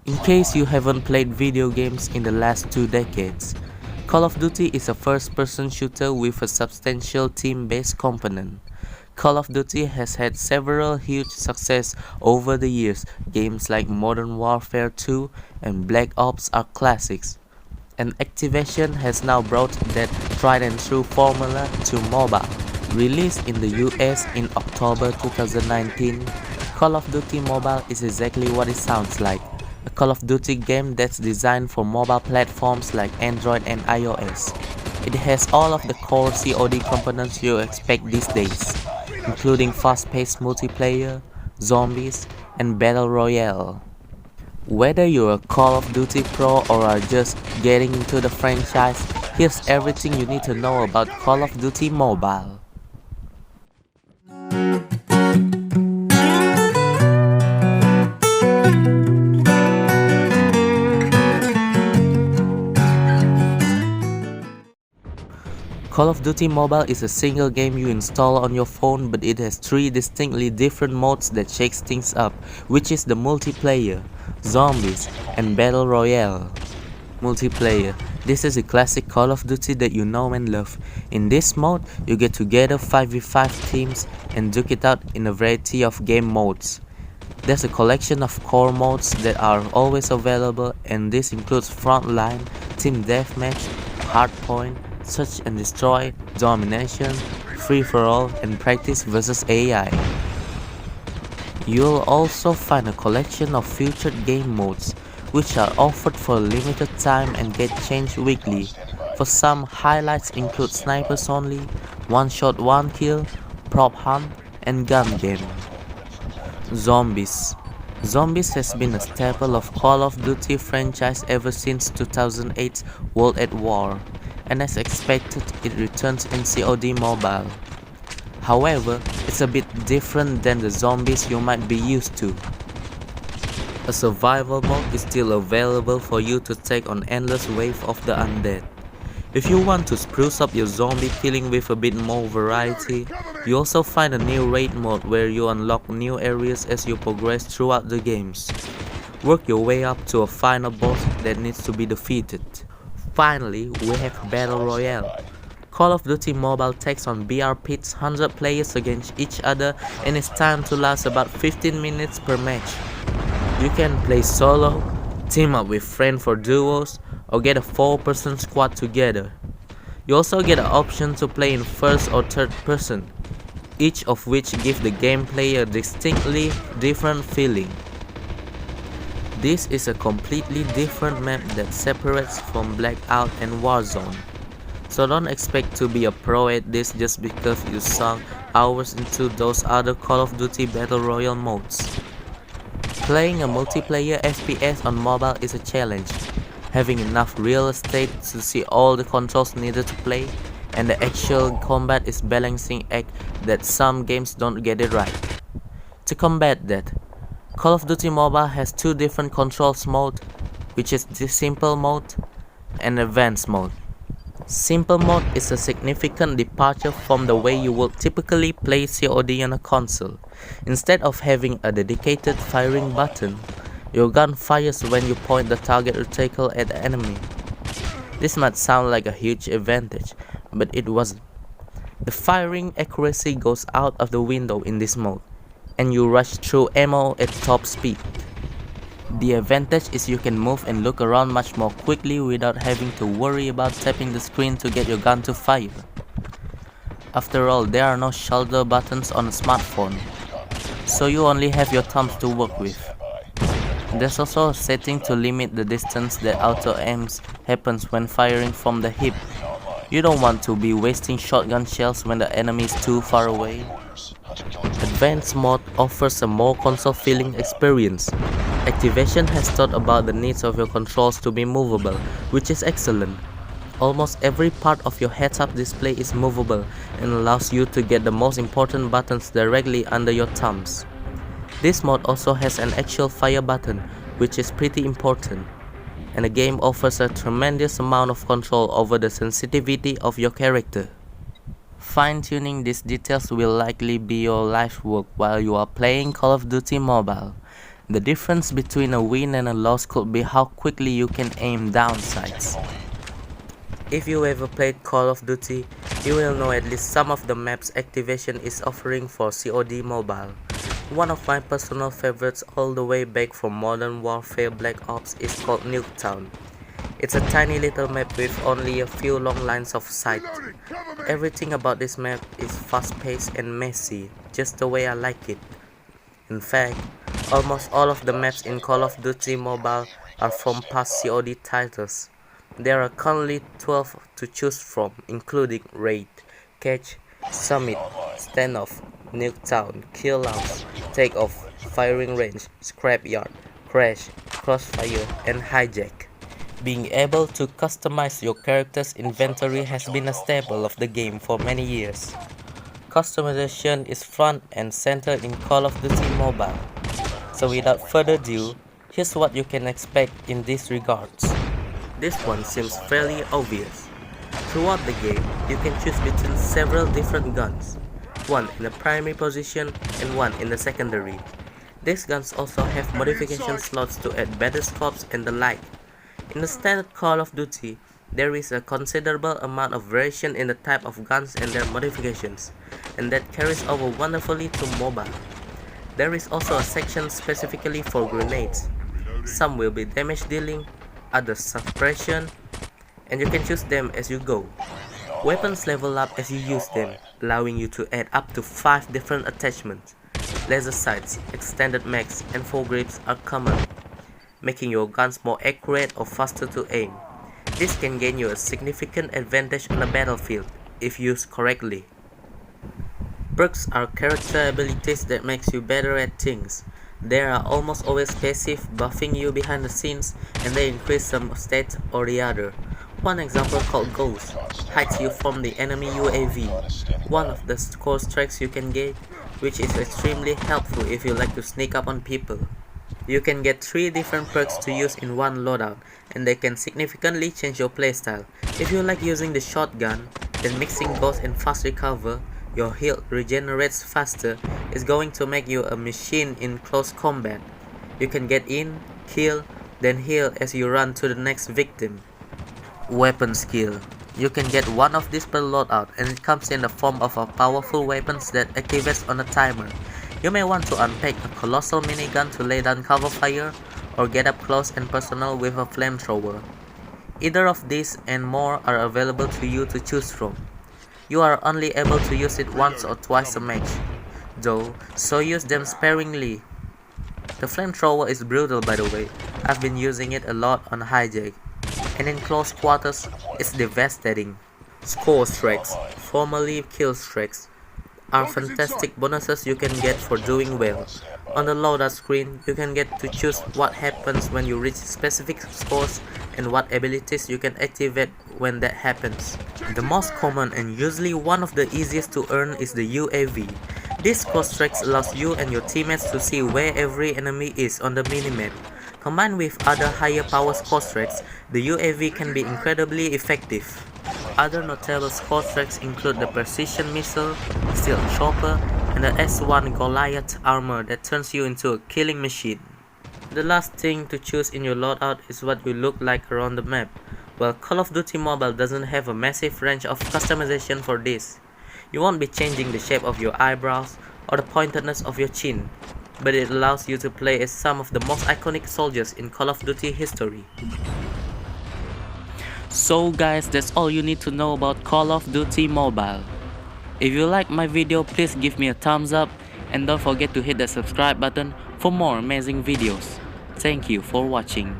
In case you haven't played video games in the last 2 decades, Call of Duty is a first-person shooter with a substantial team-based component. Call of Duty has had several huge successes over the years. Games like Modern Warfare 2 and Black Ops are classics, and Activision has now brought that tried-and-true formula to mobile. Released in the US in October 2019, Call of Duty Mobile is exactly what it sounds like. A Call of Duty game that's designed for mobile platforms like Android and iOS. It has all of the core COD components you expect these days, including fast-paced multiplayer, zombies, and battle royale. Whether you're a Call of Duty pro or are just getting into the franchise, here's everything you need to know about Call of Duty Mobile. Call of Duty Mobile is a single game you install on your phone, but it has 3 distinctly different modes that shakes things up, which is the multiplayer, zombies, and battle royale. Multiplayer. This is a classic Call of Duty that you know and love. In this mode, you get together 5v5 teams and duke it out in a variety of game modes. There's a collection of core modes that are always available, and this includes Frontline, Team Deathmatch, Hardpoint, Search and Destroy, Domination, Free-for-all, and Practice vs AI. You'll also find a collection of featured game modes, which are offered for a limited time and get changed weekly. For some, highlights include Snipers Only, One Shot One Kill, Prop Hunt, and Gun Game. Zombies. Zombies has been a staple of Call of Duty franchise ever since 2008's World at War, and as expected, it returns in COD Mobile. However, it's a bit different than the zombies you might be used to. A survival mode is still available for you to take on endless wave of the undead. If you want to spruce up your zombie killing with a bit more variety, you also find a new raid mode where you unlock new areas as you progress throughout the games. Work your way up to a final boss that needs to be defeated. Finally, we have Battle Royale. Call of Duty Mobile takes on BR pits 100 players against each other, and it's timed to last about 15 minutes per match. You can play solo, team up with friends for duos, or get a 4-person squad together. You also get an option to play in first or third person, each of which give the gameplay a distinctly different feeling. This is a completely different map that separates from Blackout and Warzone, so don't expect to be a pro at this just because you sunk hours into those other Call of Duty Battle Royale modes. Playing a multiplayer FPS on mobile is a challenge. Having enough real estate to see all the controls needed to play, and the actual combat is balancing act that some games don't get it right. To combat that, Call of Duty Mobile has 2 different controls mode, which is the Simple mode and Advanced mode. Simple mode is a significant departure from the way you would typically play COD on a console. Instead of having a dedicated firing button, your gun fires when you point the target reticle at the enemy. This might sound like a huge advantage, but it wasn't. The firing accuracy goes out of the window in this mode, and you rush through ammo at top speed. The advantage is you can move and look around much more quickly without having to worry about tapping the screen to get your gun to fire. After all, there are no shoulder buttons on a smartphone, so you only have your thumbs to work with. There's also a setting to limit the distance that auto-aims happens when firing from the hip. You don't want to be wasting shotgun shells when the enemy is too far away. Advanced mode offers a more console-feeling experience. Activision has thought about the needs of your controls to be movable, which is excellent. Almost every part of your heads-up display is movable and allows you to get the most important buttons directly under your thumbs. This mode also has an actual fire button, which is pretty important, and the game offers a tremendous amount of control over the sensitivity of your character. Fine-tuning these details will likely be your life's work while you are playing Call of Duty Mobile. The difference between a win and a loss could be how quickly you can aim down sights. If you ever played Call of Duty, you will know at least some of the maps activation is offering for COD Mobile. One of my personal favorites all the way back from Modern Warfare Black Ops is called Nuketown. It's a tiny little map with only a few long lines of sight. Everything about this map is fast-paced and messy, just the way I like it. In fact, almost all of the maps in Call of Duty Mobile are from past COD titles. There are currently 12 to choose from, including Raid, Catch, Summit, Standoff, Nuketown, Kill House, Takeoff, Firing Range, Scrapyard, Crash, Crossfire, and Hijack. Being able to customize your character's inventory has been a staple of the game for many years. Customization is front and center in Call of Duty Mobile. So without further ado, here's what you can expect in these regards. This one seems fairly obvious. Throughout the game, you can choose between several different guns, one in the primary position and one in the secondary. These guns also have modification slots to add better scopes and the like. In the standard Call of Duty, there is a considerable amount of variation in the type of guns and their modifications, and that carries over wonderfully to mobile. There is also a section specifically for grenades. Some will be damage dealing, others suppression, and you can choose them as you go. Weapons level up as you use them, allowing you to add up to 5 different attachments. Laser sights, extended mags, and foregrips are common, making your guns more accurate or faster to aim. This can gain you a significant advantage on the battlefield if used correctly. Perks are character abilities that makes you better at things. They are almost always passive, buffing you behind the scenes, and they increase some stat or the other. One example called Ghost hides you from the enemy UAV, one of the core strikes you can get, which is extremely helpful if you like to sneak up on people. You can get 3 different perks to use in one loadout, and they can significantly change your playstyle. If you like using the shotgun, then mixing Ghost and Fast Recover, your health regenerates faster, is going to make you a machine in close combat. You can get in, kill, then heal as you run to the next victim. Weapon skill. You can get one of these per loadout, and it comes in the form of a powerful weapons that activates on a timer. You may want to unpack a colossal minigun to lay down cover fire, or get up close and personal with a flamethrower. Either of these and more are available to you to choose from. You are only able to use it once or twice a match, though, so use them sparingly. The flamethrower is brutal, by the way. I've been using it a lot on Hijack, and in close quarters, it's devastating. Score strikes, formerly kill strikes, are fantastic bonuses you can get for doing well. On the loadout screen, you can get to choose what happens when you reach specific scores and what abilities you can activate when that happens. The most common and usually one of the easiest to earn is the UAV. This score strikes allows you and your teammates to see where every enemy is on the minimap. Combined with other higher power score strikes, the UAV can be incredibly effective. Other notable score strikes include the precision missile, stealth chopper, and the S1 Goliath armor that turns you into a killing machine. The last thing to choose in your loadout is what you look like around the map. While Call of Duty Mobile doesn't have a massive range of customization for this, you won't be changing the shape of your eyebrows or the pointedness of your chin, but it allows you to play as some of the most iconic soldiers in Call of Duty history. So guys, that's all you need to know about Call of Duty Mobile. If you like my video, please give me a thumbs up and don't forget to hit the subscribe button for more amazing videos. Thank you for watching.